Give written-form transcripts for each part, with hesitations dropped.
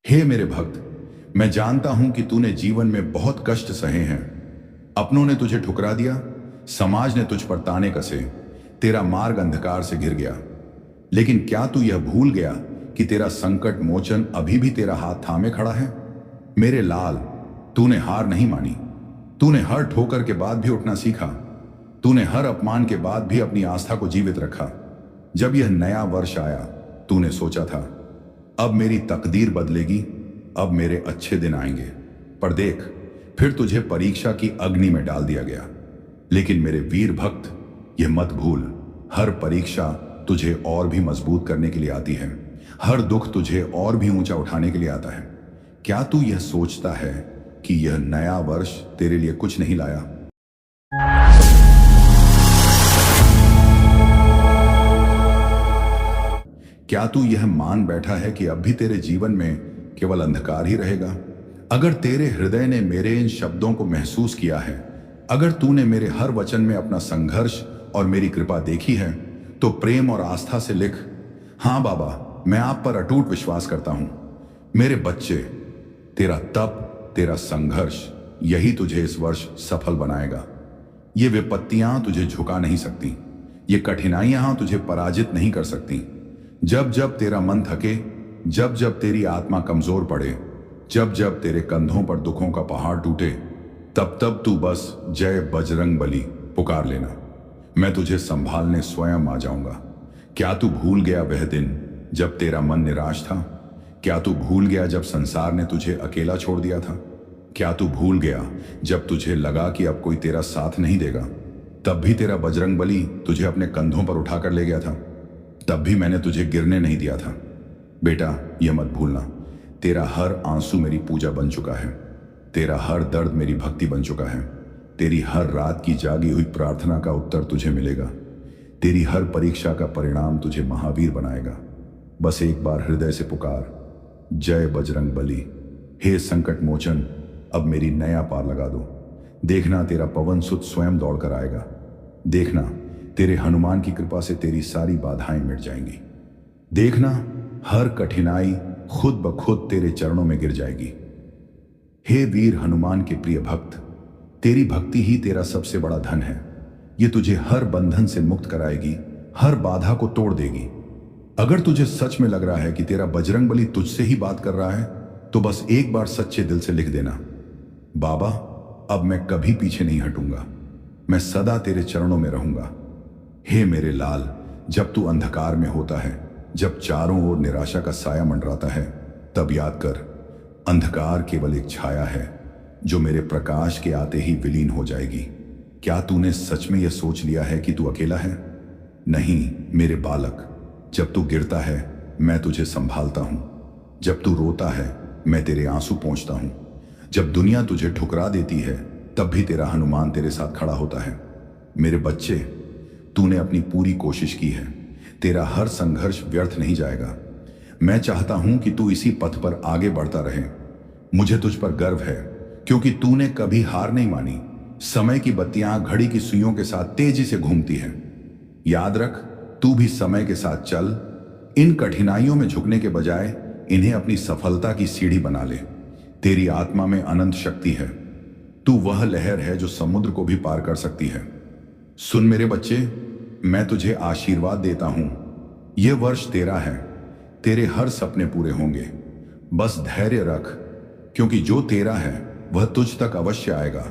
हे मेरे भक्त, मैं जानता हूं कि तूने जीवन में बहुत कष्ट सहे हैं। अपनों ने तुझे ठुकरा दिया, समाज ने तुझ पर ताने कसे, तेरा मार्ग अंधकार से घिर गया। लेकिन क्या तू यह भूल गया कि तेरा संकट मोचन अभी भी तेरा हाथ थामे खड़ा है? मेरे लाल, तूने हार नहीं मानी। तूने हर ठोकर के बाद भी उठना सीखा। तूने हर अपमान के बाद भी अपनी आस्था को जीवित रखा। जब यह नया वर्ष आया, तूने सोचा था अब मेरी तकदीर बदलेगी, अब मेरे अच्छे दिन आएंगे। पर देख, फिर तुझे परीक्षा की अग्नि में डाल दिया गया। लेकिन मेरे वीर भक्त, यह मत भूल, हर परीक्षा तुझे और भी मजबूत करने के लिए आती है। हर दुख तुझे और भी ऊंचा उठाने के लिए आता है। क्या तू यह सोचता है कि यह नया वर्ष तेरे लिए कुछ नहीं लाया? क्या तू यह मान बैठा है कि अब भी तेरे जीवन में केवल अंधकार ही रहेगा? अगर तेरे हृदय ने मेरे इन शब्दों को महसूस किया है, अगर तूने मेरे हर वचन में अपना संघर्ष और मेरी कृपा देखी है, तो प्रेम और आस्था से लिख, हाँ बाबा, मैं आप पर अटूट विश्वास करता हूं। मेरे बच्चे, तेरा तप, तेरा संघर्ष, यही तुझे इस वर्ष सफल बनाएगा। ये विपत्तियां तुझे झुका नहीं सकती, ये कठिनाइयां तुझे पराजित नहीं कर सकती। जब जब तेरा मन थके, जब जब तेरी आत्मा कमजोर पड़े, जब जब तेरे कंधों पर दुखों का पहाड़ टूटे, तब तब तू बस जय बजरंग बली पुकार लेना। मैं तुझे संभालने स्वयं आ जाऊंगा। क्या तू भूल गया वह दिन जब तेरा मन निराश था? क्या तू भूल गया जब संसार ने तुझे अकेला छोड़ दिया था? क्या तू भूल गया जब तुझे लगा कि अब कोई तेरा साथ नहीं देगा? तब भी तेरा बजरंग बली तुझे अपने कंधों पर उठाकर ले गया था। तब भी मैंने तुझे गिरने नहीं दिया था। बेटा, यह मत भूलना, तेरा हर आंसू मेरी पूजा बन चुका है। तेरा हर दर्द मेरी भक्ति बन चुका है। तेरी हर रात की जागी हुई प्रार्थना का उत्तर तुझे मिलेगा। तेरी हर परीक्षा का परिणाम तुझे महावीर बनाएगा। बस एक बार हृदय से पुकार, जय बजरंग बली। हे संकट मोचन, अब मेरी नया पार लगा दो। देखना, तेरा पवन सुत स्वयं दौड़ कर आएगा। देखना, तेरे हनुमान की कृपा से तेरी सारी बाधाएं मिट जाएंगी। देखना, हर कठिनाई खुद ब खुद तेरे चरणों में गिर जाएगी। हे वीर हनुमान के प्रिय भक्त, तेरी भक्ति ही तेरा सबसे बड़ा धन है। ये तुझे हर बंधन से मुक्त कराएगी, हर बाधा को तोड़ देगी। अगर तुझे सच में लग रहा है कि तेरा बजरंग बली तुझसे ही बात कर रहा है, तो बस एक बार सच्चे दिल से लिख देना, बाबा, अब मैं कभी पीछे नहीं हटूंगा। मैं सदा तेरे चरणों में रहूंगा। हे मेरे लाल, जब तू अंधकार में होता है, जब चारों ओर निराशा का साया मंडराता है, तब याद कर, अंधकार केवल एक छाया है जो मेरे प्रकाश के आते ही विलीन हो जाएगी। क्या तूने सच में यह सोच लिया है कि तू अकेला है? नहीं मेरे बालक, जब तू गिरता है मैं तुझे संभालता हूं। जब तू रोता है मैं तेरे आंसू पोंछता हूं। जब दुनिया तुझे ठुकरा देती है, तब भी तेरा हनुमान तेरे साथ खड़ा होता है। मेरे बच्चे, तूने अपनी पूरी कोशिश की है। तेरा हर संघर्ष व्यर्थ नहीं जाएगा। मैं चाहता हूं कि तू इसी पथ पर आगे बढ़ता रहे। मुझे तुझ पर गर्व है, क्योंकि तूने कभी हार नहीं मानी। समय की बत्तियां घड़ी की सुइयों के साथ तेजी से घूमती हैं। याद रख, तू भी समय के साथ चल। इन कठिनाइयों में झुकने के बजाय इन्हें अपनी सफलता की सीढ़ी बना ले। तेरी आत्मा में अनंत शक्ति है। तू वह लहर है जो समुद्र को भी पार कर सकती है। सुन मेरे बच्चे, मैं तुझे आशीर्वाद देता हूं। यह वर्ष तेरा है। तेरे हर सपने पूरे होंगे। बस धैर्य रख, क्योंकि जो तेरा है वह तुझ तक अवश्य आएगा।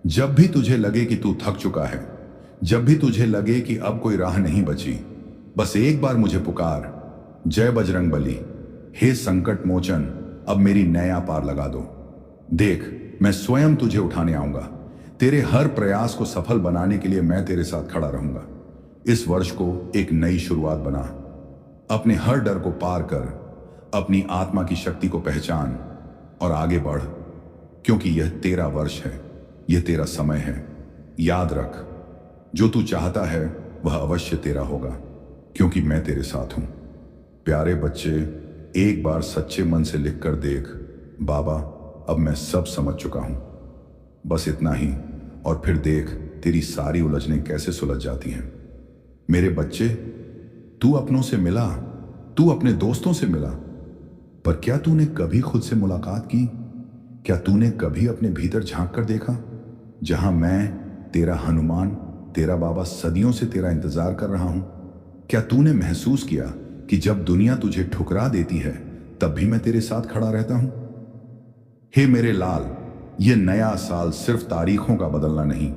जब भी तुझे लगे कि तू थक चुका है, जब भी तुझे लगे कि अब कोई राह नहीं बची, बस एक बार मुझे पुकार, जय बजरंग बली। हे संकट मोचन, अब मेरी नया पार लगा दो। देख, मैं स्वयं तुझे उठाने आऊंगा। तेरे हर प्रयास को सफल बनाने के लिए मैं तेरे साथ खड़ा रहूंगा। इस वर्ष को एक नई शुरुआत बना। अपने हर डर को पार कर, अपनी आत्मा की शक्ति को पहचान और आगे बढ़, क्योंकि यह तेरा वर्ष है, यह तेरा समय है। याद रख, जो तू चाहता है वह अवश्य तेरा होगा, क्योंकि मैं तेरे साथ हूं। प्यारे बच्चे, एक बार सच्चे मन से लिख कर देख, बाबा, अब मैं सब समझ चुका हूं। बस इतना ही, और फिर देख तेरी सारी उलझनें कैसे सुलझ जाती हैं। मेरे बच्चे, तू अपनों से मिला, तू अपने दोस्तों से मिला, पर क्या तूने कभी खुद से मुलाकात की? क्या तूने कभी अपने भीतर झांक कर देखा, जहां मैं तेरा हनुमान, तेरा बाबा सदियों से तेरा इंतजार कर रहा हूं? क्या तूने महसूस किया कि जब दुनिया तुझे ठुकरा देती है तब भी मैं तेरे साथ खड़ा रहता हूं? हे मेरे लाल, ये नया साल सिर्फ तारीखों का बदलना नहीं,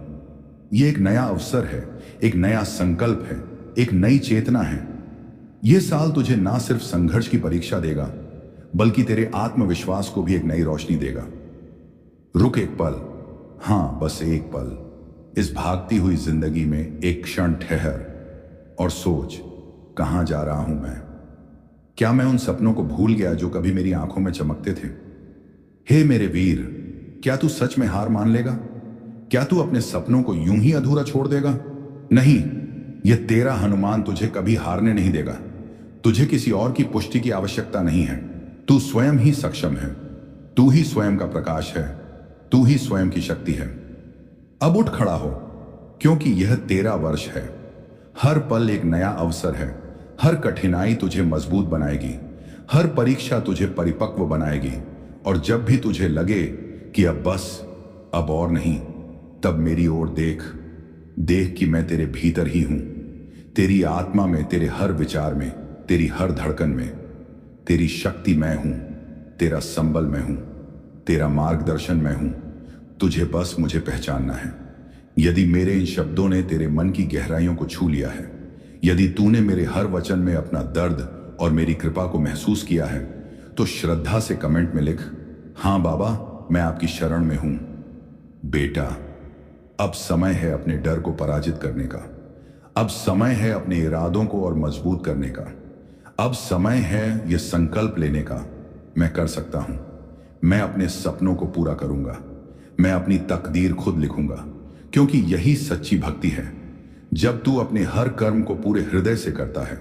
ये एक नया अवसर है, एक नया संकल्प है, एक नई चेतना है। यह साल तुझे ना सिर्फ संघर्ष की परीक्षा देगा, बल्कि तेरे आत्मविश्वास को भी एक नई रोशनी देगा। रुक एक पल, हां बस एक पल, इस भागती हुई जिंदगी में एक क्षण ठहर और सोच, कहां जा रहा हूं मैं? क्या मैं उन सपनों को भूल गया जो कभी मेरी आंखों में चमकते थे? हे मेरे वीर, क्या तू सच में हार मान लेगा? क्या तू अपने सपनों को यूं ही अधूरा छोड़ देगा? नहीं, यह तेरा हनुमान तुझे कभी हारने नहीं देगा। तुझे किसी और की पुष्टि की आवश्यकता नहीं है। तू स्वयं ही सक्षम है, तू ही स्वयं का प्रकाश है, तू ही स्वयं की शक्ति है। अब उठ खड़ा हो, क्योंकि यह तेरा वर्ष है। हर पल एक नया अवसर है। हर कठिनाई तुझे मजबूत बनाएगी, हर परीक्षा तुझे परिपक्व बनाएगी। और जब भी तुझे लगे कि अब बस, अब और नहीं, तब मेरी ओर देख, देख कि मैं तेरे भीतर ही हूं, तेरी आत्मा में, तेरे हर विचार में, तेरी हर धड़कन में। तेरी शक्ति मैं हूं, तेरा संबल मैं हूं, तेरा मार्गदर्शन मैं हूं। तुझे बस मुझे पहचानना है। यदि मेरे इन शब्दों ने तेरे मन की गहराइयों को छू लिया है, यदि तूने मेरे हर वचन में अपना दर्द और मेरी कृपा को महसूस किया है, तो श्रद्धा से कमेंट में लिख, हां बाबा, मैं आपकी शरण में हूं। बेटा, अब समय है अपने डर को पराजित करने का। अब समय है अपने इरादों को और मजबूत करने का। अब समय है यह संकल्प लेने का, मैं कर सकता हूं, मैं अपने सपनों को पूरा करूंगा, मैं अपनी तकदीर खुद लिखूंगा। क्योंकि यही सच्ची भक्ति है, जब तू अपने हर कर्म को पूरे हृदय से करता है,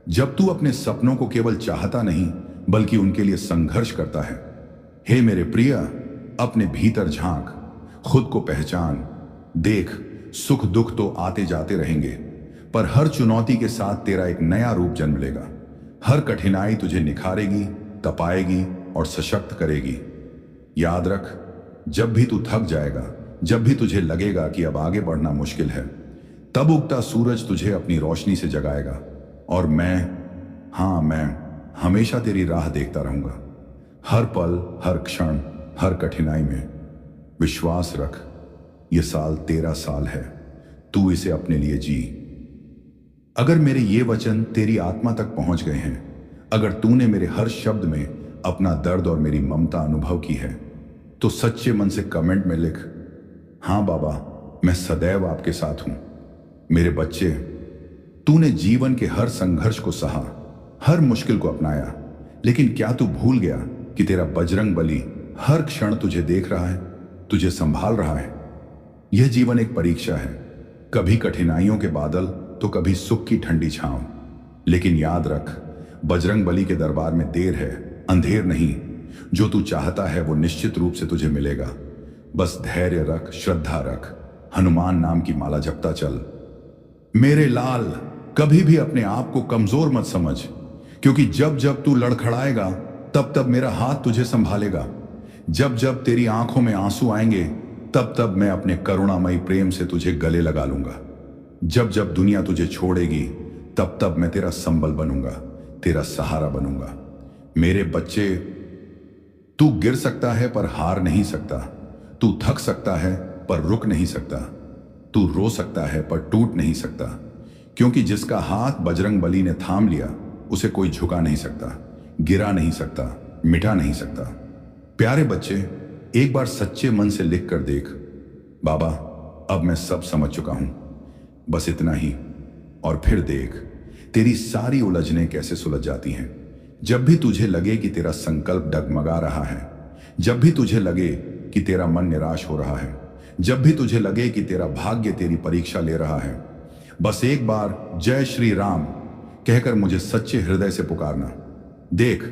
जब तू अपने सपनों को केवल चाहता नहीं बल्कि उनके लिए संघर्ष करता है। हे मेरे प्रिय, अपने भीतर झांक, खुद को पहचान, देख, सुख दुख तो आते जाते रहेंगे, पर हर चुनौती के साथ तेरा एक नया रूप जन्म लेगा। हर कठिनाई तुझे निखारेगी, तपाएगी और सशक्त करेगी। याद रख, जब भी तू थक जाएगा, जब भी तुझे लगेगा कि अब आगे बढ़ना मुश्किल है, तब उगता सूरज तुझे अपनी रोशनी से जगाएगा। और मैं हमेशा तेरी राह देखता रहूंगा। हर पल, हर क्षण, हर कठिनाई में। विश्वास रख, यह साल तेरा साल है, तू इसे अपने लिए जी। अगर मेरे ये वचन तेरी आत्मा तक पहुंच गए हैं, अगर तूने मेरे हर शब्द में अपना दर्द और मेरी ममता अनुभव की है, तो सच्चे मन से कमेंट में लिख, हां बाबा, मैं सदैव आपके साथ हूं। मेरे बच्चे, तूने जीवन के हर संघर्ष को सहा, हर मुश्किल को अपनाया, लेकिन क्या तू भूल गया कि तेरा बजरंग बली हर क्षण तुझे देख रहा है, तुझे संभाल रहा है? यह जीवन एक परीक्षा है, कभी कठिनाइयों के बादल तो कभी सुख की ठंडी छांव। लेकिन याद रख, बजरंग बली के दरबार में देर है, अंधेर नहीं। जो तू चाहता है वो निश्चित रूप से तुझे मिलेगा। बस धैर्य रख, श्रद्धा रख, हनुमान नाम की माला जपता चल। मेरे लाल, कभी भी अपने आप को कमजोर मत समझ, क्योंकि जब जब तू लड़खड़ाएगा तब तब मेरा हाथ तुझे संभालेगा। जब जब तेरी आंखों में आंसू आएंगे तब तब मैं अपने करुणामयी प्रेम से तुझे गले लगा लूंगा। जब जब दुनिया तुझे छोड़ेगी तब तब मैं तेरा संबल बनूंगा, तेरा सहारा बनूंगा। मेरे बच्चे, तू गिर सकता है पर हार नहीं सकता, तू थक सकता है पर रुक नहीं सकता, तू रो सकता है पर टूट नहीं सकता, क्योंकि जिसका हाथ बजरंग बली ने थाम लिया उसे कोई झुका नहीं सकता, गिरा नहीं सकता, मिटा नहीं सकता। प्यारे बच्चे, एक बार सच्चे मन से लिख कर देख, बाबा, अब मैं सब समझ चुका हूं, बस इतना ही। और फिर देख, तेरी सारी उलझनें कैसे सुलझ जाती हैं। जब भी तुझे लगे कि तेरा संकल्प डगमगा रहा है, जब भी तुझे लगे कि तेरा मन निराश हो रहा है, जब भी तुझे लगे कि तेरा भाग्य तेरी परीक्षा ले रहा है, बस एक बार जय श्री राम कहकर मुझे सच्चे हृदय से पुकारना। देख,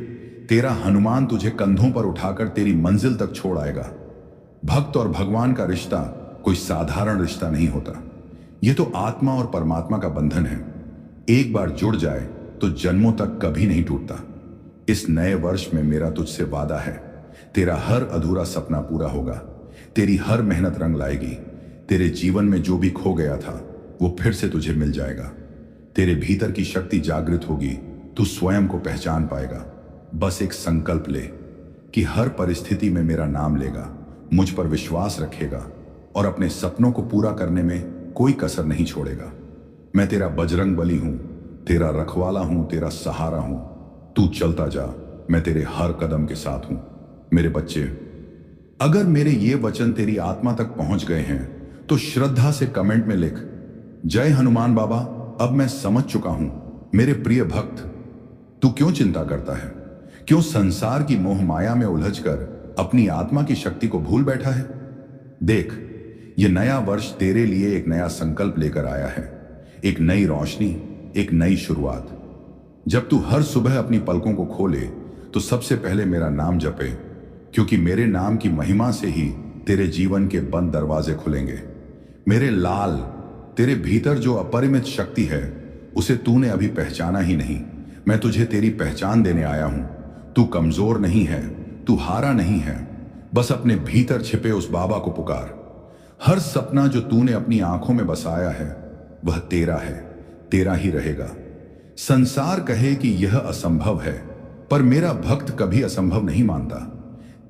तेरा हनुमान तुझे कंधों पर उठाकर तेरी मंजिल तक छोड़ आएगा। भक्त और भगवान का रिश्ता कोई साधारण रिश्ता नहीं होता, यह तो आत्मा और परमात्मा का बंधन है। एक बार जुड़ जाए तो जन्मों तक कभी नहीं टूटता। इस नए वर्ष में मेरा तुझसे वादा है, तेरा हर अधूरा सपना पूरा होगा, तेरी हर मेहनत रंग लाएगी, तेरे जीवन में जो भी खो गया था वो फिर से तुझे मिल जाएगा। तेरे भीतर की शक्ति जागृत होगी, तू स्वयं को पहचान पाएगा। बस एक संकल्प ले कि हर परिस्थिति में मेरा नाम लेगा, मुझ पर विश्वास रखेगा और अपने सपनों को पूरा करने में कोई कसर नहीं छोड़ेगा। मैं तेरा बजरंग बली हूं, तेरा रखवाला हूं, तेरा सहारा हूं। तू चलता जा, मैं तेरे हर कदम के साथ हूं। मेरे बच्चे, अगर मेरे ये वचन तेरी आत्मा तक पहुंच गए हैं तो श्रद्धा से कमेंट में लिख, जय हनुमान बाबा, अब मैं समझ चुका हूं। मेरे प्रिय भक्त, तू क्यों चिंता करता है? क्यों संसार की मोह माया में उलझकर अपनी आत्मा की शक्ति को भूल बैठा है? देख, ये नया वर्ष तेरे लिए एक नया संकल्प लेकर आया है, एक नई रोशनी, एक नई शुरुआत। जब तू हर सुबह अपनी पलकों को खोले तो सबसे पहले मेरा नाम जपे, क्योंकि मेरे नाम की महिमा से ही तेरे जीवन के बंद दरवाजे खुलेंगे। मेरे लाल, तेरे भीतर जो अपरिमित शक्ति है उसे तूने अभी पहचाना ही नहीं। मैं तुझे तेरी पहचान देने आया हूं। तू कमजोर नहीं है, तू हारा नहीं है। बस अपने भीतर छिपे उस बाबा को पुकार। हर सपना जो तूने अपनी आंखों में बसाया है वह तेरा है, तेरा ही रहेगा। संसार कहे कि यह असंभव है, पर मेरा भक्त कभी असंभव नहीं मानता।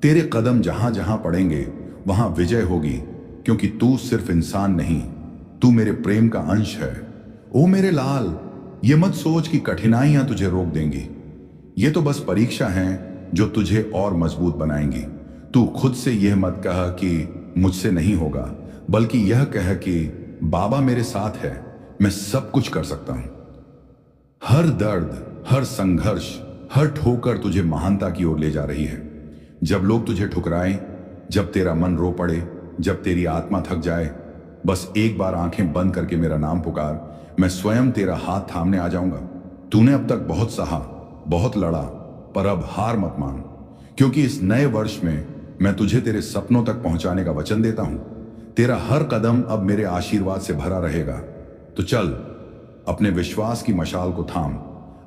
तेरे कदम जहां जहां पड़ेंगे वहां विजय होगी, क्योंकि तू सिर्फ इंसान नहीं, तू मेरे प्रेम का अंश है। ओ मेरे लाल, ये मत सोच कि कठिनाइयां तुझे रोक देंगी। ये तो बस परीक्षा है जो तुझे और मजबूत बनाएंगी। तू खुद से यह मत कह कि मुझसे नहीं होगा, बल्कि यह कह कि बाबा मेरे साथ है, मैं सब कुछ कर सकता हूं। हर दर्द, हर संघर्ष, हर ठोकर तुझे महानता की ओर ले जा रही है। जब लोग तुझे ठुकराएं, जब तेरा मन रो पड़े, जब तेरी आत्मा थक जाए, बस एक बार आंखें बंद करके मेरा नाम पुकार, मैं स्वयं तेरा हाथ थामने आ जाऊंगा। तूने अब तक बहुत सहा, बहुत लड़ा, पर अब हार मत मान, क्योंकि इस नए वर्ष में मैं तुझे तेरे सपनों तक पहुंचाने का वचन देता हूं। तेरा हर कदम अब मेरे आशीर्वाद से भरा रहेगा। तो चल, अपने विश्वास की मशाल को थाम,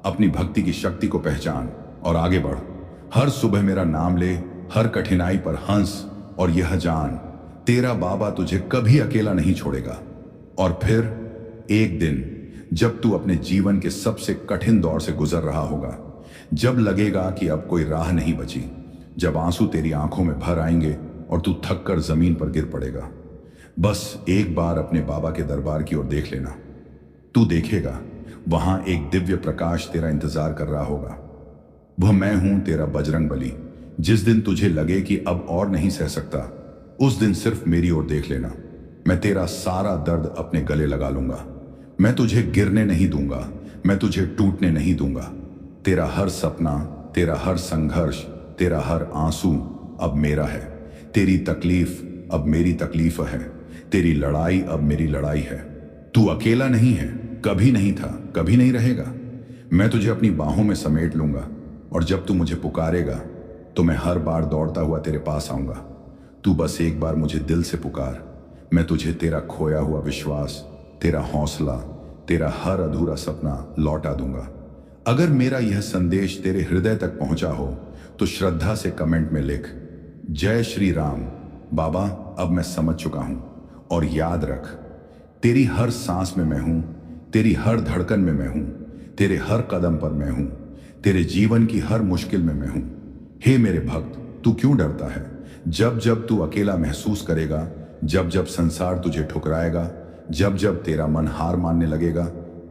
अपनी भक्ति की शक्ति को पहचान और आगे बढ़। हर सुबह मेरा नाम ले, हर कठिनाई पर हंस और यह जान, तेरा बाबा तुझे कभी अकेला नहीं छोड़ेगा। और फिर एक दिन जब तू अपने जीवन के सबसे कठिन दौर से गुजर रहा होगा, जब लगेगा कि अब कोई राह नहीं बची, जब आंसू तेरी आंखों में भर आएंगे और तू थक कर जमीन पर गिर पड़ेगा, बस एक बार अपने बाबा के दरबार की ओर देख लेना। तू देखेगा वहां एक दिव्य प्रकाश तेरा इंतजार कर रहा होगा। वह मैं हूं, तेरा बजरंग बली। जिस दिन तुझे लगे कि अब और नहीं सह सकता, उस दिन सिर्फ मेरी ओर देख लेना। मैं तेरा सारा दर्द अपने गले लगा लूंगा। मैं तुझे गिरने नहीं दूंगा, मैं तुझे टूटने नहीं दूंगा। तेरा हर सपना, तेरा हर संघर्ष, तेरा हर आंसू अब मेरा है। तेरी तकलीफ अब मेरी तकलीफ है, तेरी लड़ाई अब मेरी लड़ाई है। तू अकेला नहीं है, कभी नहीं था, कभी नहीं रहेगा। मैं तुझे अपनी बाहों में समेट लूंगा और जब तू मुझे पुकारेगा तो मैं हर बार दौड़ता हुआ तेरे पास आऊंगा। तू बस एक बार मुझे दिल से पुकार, मैं तुझे तेरा खोया हुआ विश्वास, तेरा हौसला, तेरा हर अधूरा सपना लौटा दूंगा। अगर मेरा यह संदेश तेरे हृदय तक पहुंचा हो तो श्रद्धा से कमेंट में लिख, जय श्री राम बाबा, अब मैं समझ चुका हूं। और याद रख, तेरी हर सांस में मैं हूं, तेरी हर धड़कन में मैं हूं, तेरे हर कदम पर मैं हूं, तेरे जीवन की हर मुश्किल में मैं हूं। हे मेरे भक्त, तू क्यों डरता है? जब जब तू अकेला महसूस करेगा, जब जब संसार तुझे ठुकराएगा, जब जब तेरा मन हार मानने लगेगा,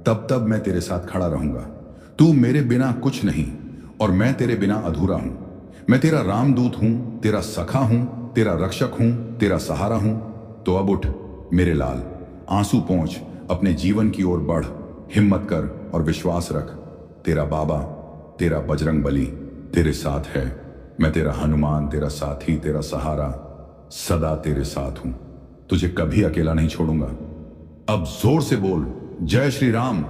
तब तब मैं तेरे साथ खड़ा रहूंगा। तू मेरे बिना कुछ नहीं और मैं तेरे बिना अधूरा हूं। मैं तेरा रामदूत हूं, तेरा सखा हूं, तेरा रक्षक हूं, तेरा सहारा हूं। तो अब उठ मेरे लाल, आंसू पोंछ, अपने जीवन की ओर बढ़, हिम्मत कर और विश्वास रख। तेरा बाबा, तेरा बजरंग बली तेरे साथ है। मैं तेरा हनुमान, तेरा साथी, तेरा सहारा, सदा तेरे साथ हूं। तुझे कभी अकेला नहीं छोड़ूंगा। अब जोर से बोल, जय श्री राम।